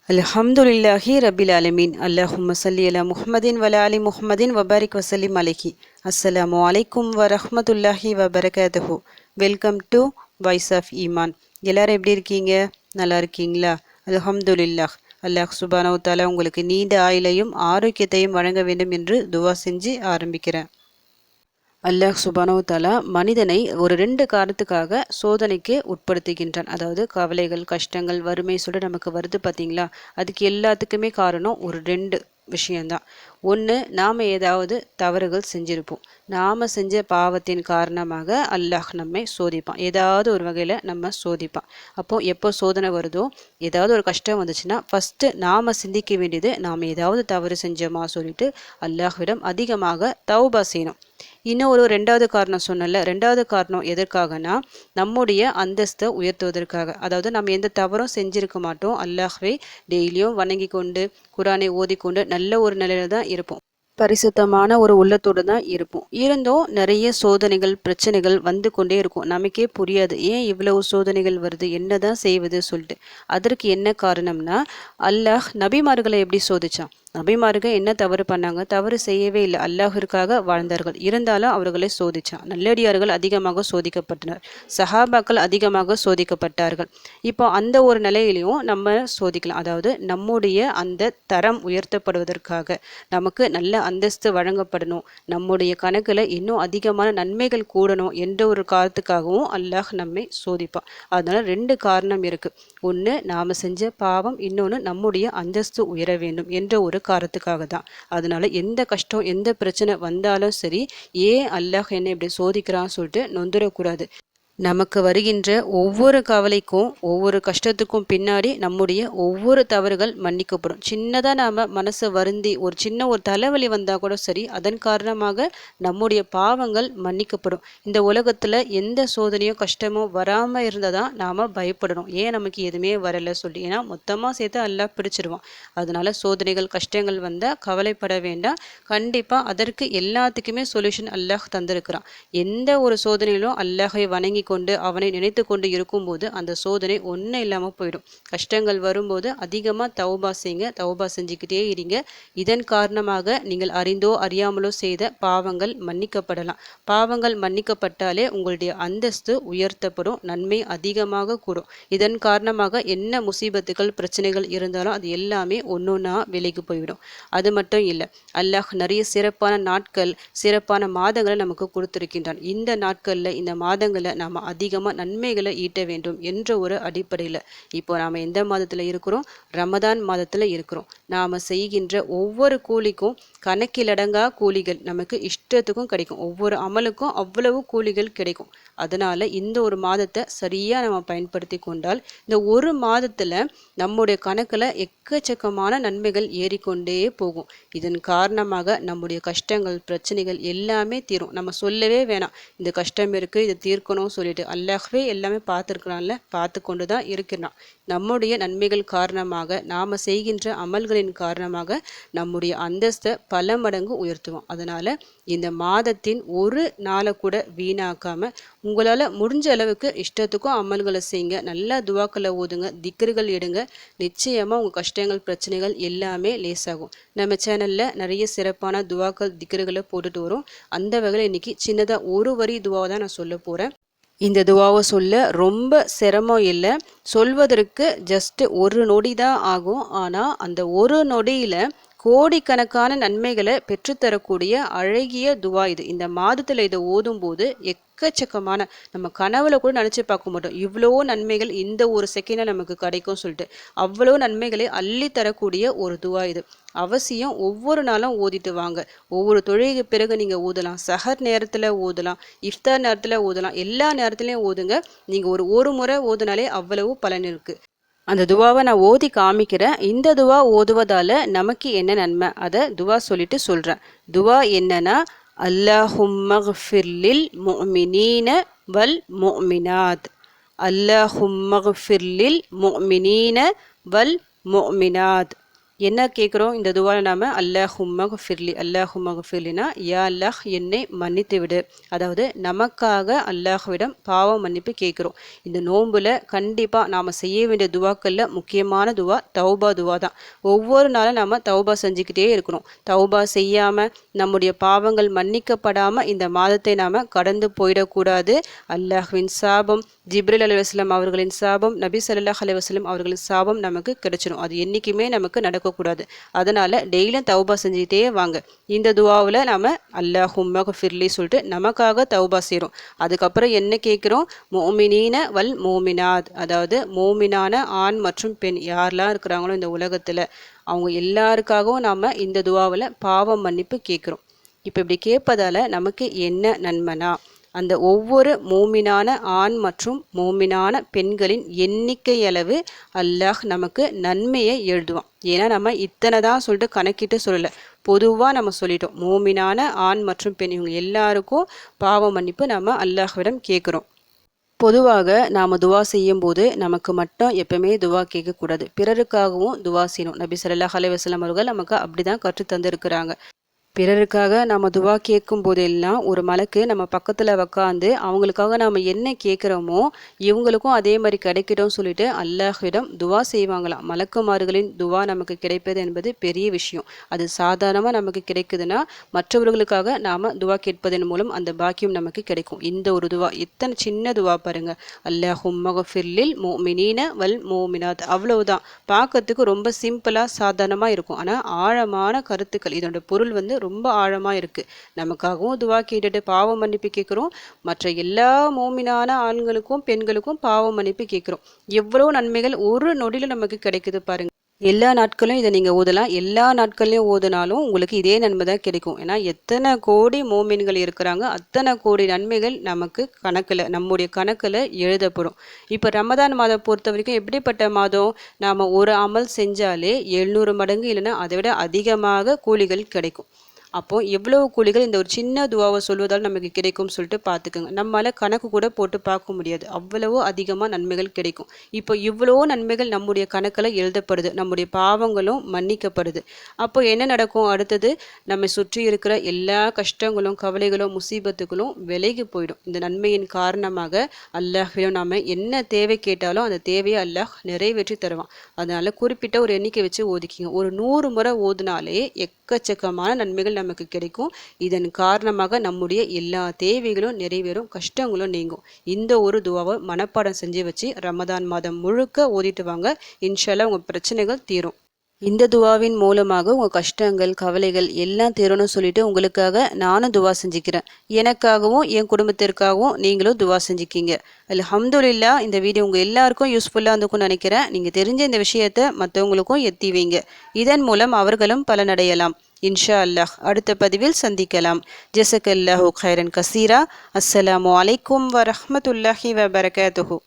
அல்ஹம்துலில்லாஹி ரபில் ஆலமீன். அல்லாஹும்ம ஸல்லி அலா முஹம்மதின் வலா அலி முஹம்மதின் வபாரிக் வசல்லிம் அலைஹி. அஸ்ஸலாமு அலைக்கும் வரஹ்மத்துல்லாஹி வபரகாத்துஹு. வெல்கம் டு வாய்ஸ் ஆஃப் ஈமான். எல்லாரும் எப்படி இருக்கீங்க? நல்லா இருக்கீங்களா? அல்ஹம்துலில்லாஹ். அல்லாஹ் சுப்ஹானஹு வ தஆலா உங்களுக்கு நீண்ட ஆயுளையும் ஆரோக்கியத்தையும் வழங்க வேண்டும் என்று துவா செஞ்சு ஆரம்பிக்கிறேன். அல்லாஹ் சுப்ஹானஹு வ தஆலா மனிதனை ஒரு 2 காரணத்துக்காக சோதனைக்கு உட்படுத்துகின்றான். அதாவது கவலைகள், கஷ்டங்கள், வறுமை சொல்லிட்டு நமக்கு வருது பார்த்தீங்களா? அதுக்கு எல்லாத்துக்குமே காரணம் ஒரு 2 விஷயந்தான். ஒன்று, நாம் ஏதாவது தவறுகள் செஞ்சுருப்போம். நாம் செஞ்ச பாவத்தின் காரணமாக அல்லாஹ் நம்மை சோதிப்பான். ஏதாவது ஒரு வகையில் நம்ம சோதிப்பான். அப்போது எப்போ சோதனை வருதோ, ஏதாவது ஒரு கஷ்டம் வந்துச்சுன்னா ஃபஸ்ட்டு நாம் சிந்திக்க வேண்டியது, நாம் ஏதாவது தவறு செஞ்சோமா சொல்லிட்டு அல்லாஹ்விடம் அதிகமாக தௌபா செய்யணும். இன்னும் ஒரு 2வது காரணம் சொன்னல, 2வது காரணம் எதற்காகனா, நம்முடைய அந்தஸ்தை உயர்த்துவதற்காக. அதாவது நம்ம எந்த தவறும் செஞ்சிருக்க மாட்டோம். அல்லாஹ்வை டெய்லியும் வணங்கி கொண்டு, குரானை ஓதிக்கொண்டு நல்ல ஒரு நிலையில தான் இருப்போம். பரிசுத்தமான ஒரு உள்ளத்தோடு தான் இருப்போம். இருந்தும் நிறைய சோதனைகள், பிரச்சனைகள் வந்து கொண்டே இருக்கும். நமக்கே புரியாது, ஏன் இவ்வளவு சோதனைகள் வருது, என்னதான் செய்வது சொல்லிட்டு. அதற்கு என்ன காரணம்னா, அல்லாஹ் நபிமார்களை எப்படி சோதிச்சான்? நபிமார்கள் என்ன தவறு பண்ணாங்க? தவறு செய்யவே இல்லை. அல்லாஹிற்காக வாழ்ந்தார்கள். இருந்தாலும் அவர்களை சோதிச்சான். நல்லடியார்கள் அதிகமாக சோதிக்கப்பட்டனர். சஹாபாக்கள் அதிகமாக சோதிக்கப்பட்டார்கள். இப்போ அந்த ஒரு நிலையிலையும் நம்ம சோதிக்கலாம். அதாவது நம்முடைய அந்த தரம் உயர்த்தப்படுவதற்காக, நமக்கு நல்ல அந்தஸ்து வழங்கப்படணும், நம்முடைய கணக்கில் இன்னும் அதிகமான நன்மைகள் கூடணும் என்ற ஒரு காரணத்துக்காகவும் அல்லாஹ் நம்மை சோதிப்பான். அதனால 2 காரணம் இருக்கு. ஒன்று, நாம செஞ்ச பாவம், இன்னொன்று நம்முடைய அந்தஸ்து உயர வேண்டும் என்ற ஒரு காரணத்துக்காக தான். அதனால எந்த கஷ்டம், எந்த பிரச்சனை வந்தாலும் சரி, ஏன் அல்லாஹ் என்னை இப்படி சோதிக்கிறான்னு சொல்லிட்டு நொந்துடக்கூடாது. நமக்கு வருகின்ற ஒவ்வொரு கவலைக்கும், ஒவ்வொரு கஷ்டத்துக்கும் பின்னாடி நம்முடைய ஒவ்வொரு தவறுகள் மன்னிக்கப்படும். சின்னதாக நாம் மனசை வருந்தி ஒரு சின்ன ஒரு தலைவலி வந்தால் கூட சரி, அதன் காரணமாக நம்முடைய பாவங்கள் மன்னிக்கப்படும். இந்த உலகத்தில் எந்த சோதனையோ கஷ்டமோ வராமல் இருந்தால் தான் நாம் பயப்படணும். ஏன் நமக்கு எதுவுமே வரலை சொல்லி. ஏன்னா மொத்தமாக சேர்த்து அல்லாஹ் பிடிச்சிருவான். அதனால சோதனைகள், கஷ்டங்கள் வந்தால் கவலைப்பட வேண்டாம். கண்டிப்பாக அதற்கு எல்லாத்துக்குமே சொல்யூஷன் அல்லாஹ் தந்திருக்கிறான். எந்த ஒரு சோதனையிலும் அல்லாஹை வணங்கி கொண்டு அவனை நினைத்து கொண்டு இருக்கும்போது அந்த சோதனை ஒன்றும் இல்லாமல் போயிடும். கஷ்டங்கள் வரும்போது அதிகமாக தௌபா செய்யுங்க. தௌபா செஞ்சுக்கிட்டே இருங்க. இதன் காரணமாக நீங்கள் அறிந்தோ அறியாமலோ செய்த பாவங்கள் மன்னிக்கப்படலாம். பாவங்கள் மன்னிக்கப்பட்டாலே உங்களுடைய அந்தஸ்து உயர்த்தப்படும், நன்மை அதிகமாக கூடும். இதன் காரணமாக என்ன முசீபத்துகள், பிரச்சனைகள் இருந்தாலும் அது எல்லாமே ஒன்றொன்னா விலைக்கு போய்விடும். அது மட்டும் இல்லை, அல்லாஹ் நிறைய சிறப்பான நாட்கள், சிறப்பான மாதங்களை நமக்கு கொடுத்திருக்கின்றான். இந்த நாட்களில், இந்த மாதங்களில் நாம் அதிகமாக நன்மைகளை ஈட்ட வேண்டும் என்ற ஒரு அடிப்படையில் இப்போ நாம் எந்த மாதத்தில் இருக்கிறோம்? ரமதான் மாதத்தில் இருக்கிறோம். நாம் செய்கின்ற ஒவ்வொரு கூலிக்கும் கணக்கிலடங்கா கூலிகள் நமக்கு இஷ்டத்துக்கும் கிடைக்கும். ஒவ்வொரு அமலுக்கும் அவ்வளவு கூலிகள் கிடைக்கும். அதனால இந்த ஒரு மாதத்தை சரியாக நம்ம பயன்படுத்தி கொண்டால், இந்த ஒரு மாதத்தில் நம்முடைய கணக்கில் எக்கச்சக்கமான நன்மைகள் ஏறிக்கொண்டே போகும். இதன் காரணமாக நம்முடைய கஷ்டங்கள், பிரச்சனைகள் எல்லாமே தீரும். நம்ம சொல்லவே வேணாம், இந்த கஷ்டம் இருக்குது, இதை தீர்க்கணும் சொல்லிட்டு. அல்லாஹ்வே எல்லாமே பார்த்துருக்கிறான்ல, பார்த்து கொண்டு தான் இருக்கிறான். நம்முடைய நன்மைகள் காரணமாக, நாம் செய்கின்ற அமல்களின் காரணமாக நம்முடைய அந்தஸ்தை பல மடங்கு உயர்த்துவோம். அதனால் இந்த மாதத்தின் ஒரு நாளை கூட வீணாக்காமல் உங்களால் முடிஞ்ச அளவுக்கு இஷ்டத்துக்கும் அமல்களை செய்யுங்க. நல்லா துவாக்களை ஓதுங்க, திக்ருகள் எடுங்க. நிச்சயமாக உங்கள் கஷ்டங்கள், பிரச்சனைகள் எல்லாமே லேசாகும். நம்ம சேனலில் நிறைய சிறப்பான துவாக்கள், திக்ருகளை போட்டுட்டு வரும். அந்த வகையில் இன்றைக்கி சின்னதாக ஒரு வரி துவாவை தான் நான் சொல்ல போகிறேன். இந்த துவாவை சொல்ல ரொம்ப சிரமம் இல்லை. சொல்வதற்கு ஜஸ்ட் ஒரு நொடி தான் ஆகும். ஆனால் அந்த ஒரு நொடியில் கோடிக்கணக்கான நன்மைகளை பெற்றுத்தரக்கூடிய அழகிய துவா இது. இந்த மாதத்தில் இதை ஓதும்போது எக்கச்சக்கமான, நம்ம கனவுல கூட நினச்சி பார்க்க மாட்டோம் இவ்வளோ நன்மைகள் இந்த ஒரு செகண்டில் நமக்கு கிடைக்கும் சொல்லிட்டு. அவ்வளோ நன்மைகளை அள்ளி தரக்கூடிய ஒரு துவா இது. அவசியம் ஒவ்வொரு நாளும் ஓதிட்டு வாங்க. ஒவ்வொரு தொழுகைக்கு பிறகு நீங்கள் ஓதலாம், சஹர் நேரத்தில் ஓதலாம், இஃப்தார் நேரத்தில் ஓதலாம், எல்லா நேரத்துலையும் ஓதுங்க. நீங்கள் ஒரு முறை ஓதுனாலே அவ்வளவு பலன் இருக்குது. அந்த துவாவை நான் ஓதி காமிக்கிறேன். இந்த துவா ஓதுவதால் நமக்கு என்ன நன்மை, அதை துவா சொல்லிட்டு சொல்கிறேன். துவா என்னன்னா, அல்லாஹும்மக்ஃபிர்லில் முஃமினீன வல் முஃமினாத். அல்லாஹும்மக்ஃபிர்லில் முஃமினீன வல் முஃமினாத். என்ன கேட்குறோம் இந்த துவாவில் நாம் அல்லாஹும்ம ஃபிர்லி, அல்லாஹும்ம ஃபிர்லினா யா அல்லாஹ் என்னை மன்னித்து விடு. அதாவது நமக்காக அல்லாஹ்விடம் பாவ மன்னிப்பு கேட்குறோம். இந்த நோன்புல கண்டிப்பாக நாம் செய்ய வேண்டிய துவாக்களில் முக்கியமான துவா தௌபா துவா தான். ஒவ்வொரு நாளும் நாம் தௌபா செஞ்சுக்கிட்டே இருக்கணும். தௌபா செய்யாமல் நம்முடைய பாவங்கள் மன்னிக்கப்படாமல் இந்த மாதத்தை நாம் கடந்து போயிடக்கூடாது. அல்லாஹ்வின் சாபம், ஜிப்ரில் அலைஹிஸ்ஸலாம் அவர்களின் சாபம், நபி ஸல்லல்லாஹு அலைஹி வஸல்லம் அவர்களின் சாபம் நமக்கு கிடைச்சிடும். அது என்றைக்குமே நமக்கு நடக்கக்கூடாது. அதனால் டெய்லியும் தௌபா செஞ்சுக்கிட்டே வாங்க. இந்த துவாவில் நாம் அல்லாஹும்ம ஃபிர்லி சொல்லிட்டு நமக்காக தௌபா செய்கிறோம். அதுக்கப்புறம் என்ன கேட்குறோம்? மோமினீன வல் மோமினாத், அதாவது மோமினான ஆண் மற்றும் பெண் யாரெல்லாம் இருக்கிறாங்களோ இந்த உலகத்தில் அவங்க எல்லாருக்காகவும் நாம் இந்த துவாவில் பாவ மன்னிப்பு கேட்குறோம். இப்போ இப்படி கேட்பதால் நமக்கு என்ன நன்மைனா, அந்த ஒவ்வொரு மோமினான ஆண் மற்றும் மோமினான பெண்களின் எண்ணிக்கை அளவு அல்லாஹ் நமக்கு நன்மையை எழுதுவான். ஏன்னா நம்ம இத்தனை தான் சொல்லிட்டு கணக்கிட்டு சொல்லலை, பொதுவாக நம்ம சொல்லிட்டோம். மோமினான ஆண் மற்றும் பெண் இவங்க எல்லாருக்கும் பாவ மன்னிப்பு நம்ம அல்லாஹ்விடம் கேட்குறோம். பொதுவாக நாம் துவா செய்யும்போது நமக்கு மட்டும் எப்பவுமே துவா கேட்கக்கூடாது, பிறருக்காகவும் துவா செய்யணும். நபி ஸல்லல்லாஹு அலைஹி வஸல்லம் அவர்கள் நமக்கு அப்படி தான் கற்று தந்திருக்கிறாங்க. பிறருக்காக நம்ம துவா கேட்கும் போதெல்லாம் ஒரு மலக்கு நம்ம பக்கத்தில் உக்காந்து அவங்களுக்காக நாம் என்ன கேட்குறோமோ இவங்களுக்கும் அதே மாதிரி கிடைக்கட்டும் சொல்லிட்டு அல்லாஹ்விடம் துவா செய்வாங்களாம். மலக்குமார்களின் துவா நமக்கு கிடைப்பது என்பது பெரிய விஷயம். அது சாதாரணமாக நமக்கு கிடைக்குதுன்னா மற்றவர்களுக்காக நாம் துவா கேட்பதன் மூலம் அந்த பாக்கியம் நமக்கு கிடைக்கும். இந்த ஒரு துவா எத்தனை சின்ன துவா பாருங்கள், அல்லாஹும்ம ஃபிர்லில் மோமினீன வல் மோமினாத். அவ்வளவுதான், பார்க்கறதுக்கு ரொம்ப சிம்பிளாக சாதாரணமாக இருக்கும். ஆனால் ஆழமான கருத்துக்கள், இதோட பொருள் ரொம்ப ஆழமாக இருக்குது. நமக்காகவும் துவா கேட்டுட்டு பாவ மன்னிப்பு கேட்குறோம், மற்ற எல்லா மோமினான ஆண்களுக்கும் பெண்களுக்கும் பாவ மன்னிப்பு கேட்குறோம். எவ்வளோ நன்மைகள் ஒரு நொடியில் நமக்கு கிடைக்குது பாருங்க. எல்லா நாட்களும் இதை நீங்கள் ஓதலாம், எல்லா நாட்கள்லையும் ஓதுனாலும் உங்களுக்கு இதே நன்மை தான் கிடைக்கும். ஏன்னா எத்தனை கோடி மோமின்கள் இருக்கிறாங்க, அத்தனை கோடி நன்மைகள் நமக்கு கணக்கில், நம்முடைய கணக்கில் எழுதப்படும். இப்போ ரமதான் மாதம் பொறுத்த வரைக்கும் எப்படிப்பட்ட மாதம்? நாம் ஒரு அமல் செஞ்சாலே 700 மடங்கு இல்லைன்னா அதை விட அதிகமாக கூலிகள் கிடைக்கும். அப்போ எவ்வளவு கூலிகள் இந்த ஒரு சின்ன துவாவை சொல்வதால் நமக்கு கிடைக்கும் சொல்லிட்டு பார்த்துக்கோங்க. நம்மளால் கணக்கு கூட போட்டு பார்க்க முடியாது, அவ்வளவோ அதிகமாக நன்மைகள் கிடைக்கும். இப்போ இவ்வளோ நன்மைகள் நம்முடைய கணக்கில் எழுதப்படுது, நம்முடைய பாவங்களும் மன்னிக்கப்படுது. அப்போ என்ன நடக்கும்? அடுத்தது நம்மை சுற்றி இருக்கிற எல்லா கஷ்டங்களும் கவலைகளும் முசீபத்துகளும் விலகி போயிடும். இந்த நன்மையின் காரணமாக அல்லாஹ்விடம் நாம் என்ன தேவை கேட்டாலும் அந்த தேவையை அல்லாஹ் நிறைவேற்றி தருவான். அதனால குறிப்பிட்ட ஒரு எண்ணிக்கை வச்சு ஓதிக்கிங்க. ஒரு 100 முறை ஓதுனாலே எக்கச்சக்கமான நன்மைகள் நமக்கு கிடைக்கும். இதன் காரணமாக நம்முடைய எல்லா தேவைகளும் நிறைவேறும், கஷ்டங்களும் நீங்கும். இந்த ஒரு துவாவை மனப்பாடம் செஞ்சு வச்சு ரமதான் மாதம் முழுக்க ஓதிட்டு வாங்க. இன்ஷால்லா உங்கள் பிரச்சனைகள் தீரும். இந்த துவாவின் மூலமாக உங்கள் கஷ்டங்கள் கவலைகள் எல்லாம் தீரணும்னு சொல்லிட்டு உங்களுக்காக நானும் துவா செஞ்சுக்கிறேன். எனக்காகவும் என் குடும்பத்திற்காகவும் நீங்களும் துவா செஞ்சுக்கிங்க. அல்ஹம்துலில்லாஹ். இந்த வீடியோ உங்கள் எல்லாருக்கும் யூஸ்ஃபுல்லாக இருந்துக்கும்னு நினைக்கிறேன். நீங்கள் தெரிஞ்ச இந்த விஷயத்தை மற்றவங்களுக்கும் எத்தி வைங்க. இதன் மூலம் அவர்களும் பலனடையலாம். இன்ஷா அல்லாஹ். அடுத்த பதிவில் சந்திக்கலாம். ஜஸக்கல்லாஹு கைரன் கசீரா. அஸ்ஸலாமு அலைக்கும் வரஹ்மத்துல்லாஹி வபரகாத்துஹு.